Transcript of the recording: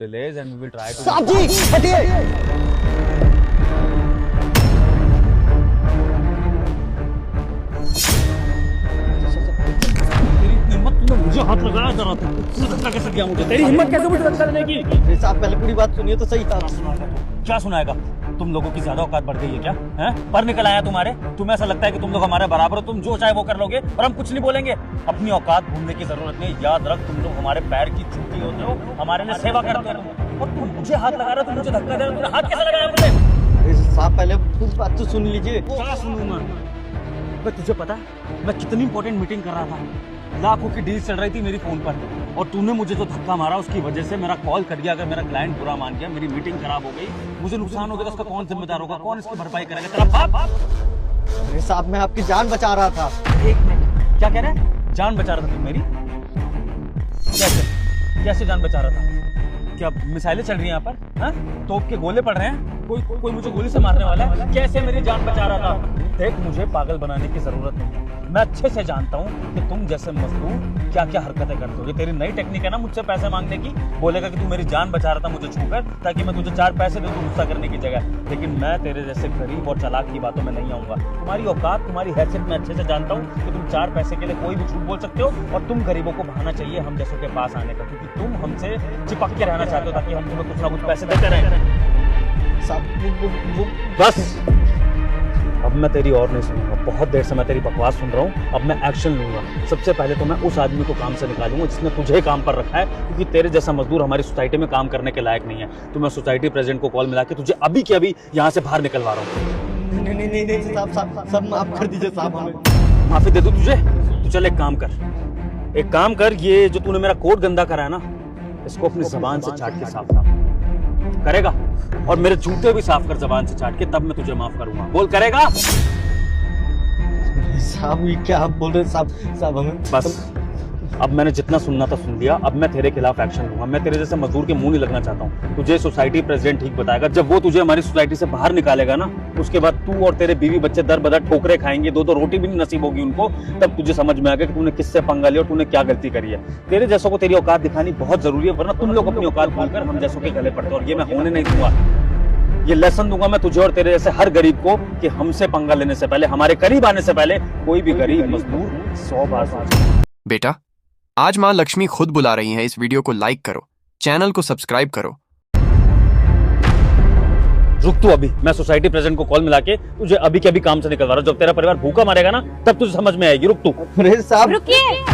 delays and we will try to. साहब जी हटिए। तेरी हिम्मत, तूने मुझे हाथ लगाया जरा, तू धक्का कैसे किया मुझे? तेरी हिम्मत कैसे मुझे धक्का देने की? साहब पहले पूरी बात सुनिए तो सही था। क्या सुनाएगा? तुम लोगों की ज्यादा औकात बढ़ गई है क्या? हैं? पर निकल आया तुम्हारे? तुम्हें ऐसा लगता है कि तुम लोग हमारे बराबर हो, तुम जो चाहे वो कर लोगे और हम कुछ नहीं बोलेंगे? अपनी औकात भूलने की जरूरत नहीं। याद रख, तुम लोग हमारे पैर की चूटी होते हो, हमारे लिए सेवा करते हो तुम। और तुम मुझे हाथ लगा रहे हो, तुम मुझे धक्का दे रहे हो, तुमने हाथ कैसे लगाया मुझे? साहब पहले पूरी बात तो सुन लीजिए। क्या सुनूंगा मैं? तुझे पता है मैं कितनी इंपॉर्टेंट मीटिंग कर रहा था, लाखों की डील चल रही थी मेरी फोन पर, और तूने मुझे जो धक्का मारा उसकी वजह से मेरा कॉल कट गया। अगर मेरा क्लाइंट बुरा मान गया, मेरी मीटिंग खराब हो गई, मुझे नुकसान हो गया तो उसका कौन जिम्मेदार होगा? कौन इसकी भरपाई करेगा? तेरा बाप। अरे साहब मैं आपकी जान बचा रहा था। एक मिनट, क्या कह रहा है? जान बचा रहा था तू मेरी? कैसे जान बचा रहा था? क्या मिसाइलें चल रही हैं यहाँ पर? हाँ? तोप के गोले पड़ रहे हैं? कोई मुझे गोली से मारने वाला है? कैसे मेरी जान बचा रहा था? देख, मुझे पागल बनाने की जरूरत नहीं। मैं अच्छे से जानता हूँ कि तुम जैसे मजदूर क्या क्या हरकतें करते हो। ये तेरी नई टेक्निक है ना मुझसे पैसे मांगने की। बोलेगा कि तू मेरी जान बचा रहा था मुझे छूकर, ताकि मैं तुझे 4 पैसे दे दूं गुस्सा करने की जगह। लेकिन मैं तेरे जैसे गरीब और चालाक की बातों में नहीं आऊंगा। तुम्हारी औकात, तुम्हारी हैसियत मैं अच्छे से जानता हूँ कि तुम 4 पैसे के लिए कोई भी झूठ बोल सकते हो, और तुम गरीबों को बहाना चाहिए हम जैसों के पास आने का, क्योंकि तुम हमसे चिपक के रहना चाहते हो ताकि हम तुम्हें कुछ ना कुछ पैसे देते रहें। साहब वो बस, अब मैं तेरी और नहीं सुनूंगा। बहुत देर से मैं तेरी बकवास सुन रहा हूँ। अब मैं एक्शन लूंगा। सबसे पहले तो मैं उस आदमी को काम से निकालूंगा जिसने तुझे काम पर रखा है, क्योंकि तेरे जैसा मजदूर हमारी सोसाइटी में काम करने के लायक नहीं है। तो मैं सोसाइटी प्रेसिडेंट को कॉल मिला के तुझे अभी के अभी यहाँ से बाहर निकलवा रहा हूँ। नहीं साहब माफ कर दीजिए साहब हमें। माफी दे दूं तुझे? तो चल एक काम कर, ये जो तूने मेरा कोट गंदा करा है ना, इसको अपनी जबान से चाट के साफ करेगा, और मेरे जूते भी साफ कर जबान से चाट के, तब मैं तुझे माफ करूंगा। बोल, करेगा? साहब ये क्या आप बोल रहे हैं? साहब हमें बस, अब मैंने जितना सुनना था सुन लिया। अब मैं तेरे खिलाफ एक्शन लूंगा। मैं तेरे जैसे मजदूर के मुंह नहीं लगना चाहता हूँ। तुझे सोसाइटी प्रेसिडेंट ठीक बताएगा। जब वो तुझे हमारी सोसाइटी से बाहर निकालेगा ना, उसके बाद तू और तेरे बीवी बच्चे दर बदर ठोकरे खाएंगे, 2 रोटी भी नहीं नसीब होगी उनको। तब तुझे समझ में आएगा कि तूने किससे पंगा लिया और तूने क्या गलती करी है। तेरे जैसों को तेरी औकात दिखानी बहुत जरूरी है, वरना तुम लोग अपनी औकात भूलकर हम जैसों के गले पड़ते हो, और ये मैं होने नहीं दूंगा। ये लेसन दूंगा मैं तुझे और तेरे जैसे हर गरीब को कि हमसे पंगा लेने से पहले, हमारे करीब आने से पहले, कोई भी गरीब मजदूर 100 बार सोचे। बेटा, आज माँ लक्ष्मी खुद बुला रही हैं। इस वीडियो को लाइक करो, चैनल को सब्सक्राइब करो। रुक तू अभी, मैं सोसाइटी प्रेसिडेंट को कॉल मिला के तुझे अभी के अभी काम से निकलवा रहा हूँ। जब तेरा परिवार भूखा मरेगा ना, तब तुझे समझ में आएगी। रुक तू। अरे साहब रुकिए।